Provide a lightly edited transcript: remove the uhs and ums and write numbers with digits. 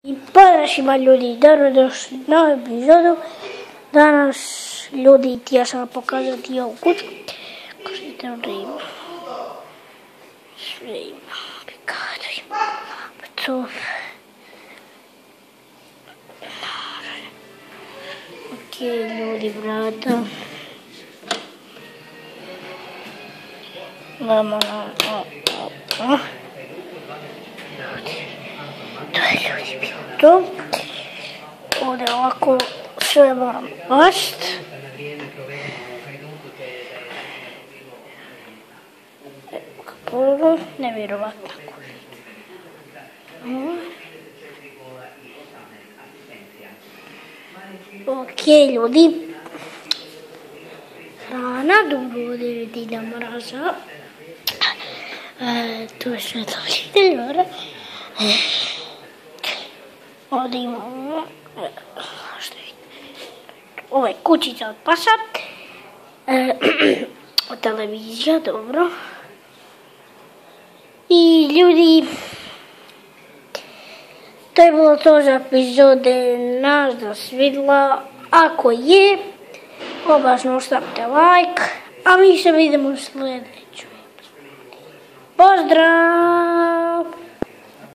I pozdrav svima ljudi, dobrodošli na novu epizodu. Danas ljudi htio sam vam pokazati ovu kuću. Kao što vidite, ovdje ima sve, ima pikada, ima pecov. Ok, ljudi, vrata. Vamo na to je ljudi bilo to. Ovdje ovako sve moram past. Kapolo, nevjerovatna kuća. Ok ljudi. Hrana, dobro ovdje vidi da mraza. Tu je sve to vidjeli, ovdje imamo, ovo je kućica od pasa, televizija, dobro. I ljudi, to je bilo to za epizode nas da svidla. Ako je, obavezno ostavite like, a mi se vidimo u sljedećoj. Pozdrav!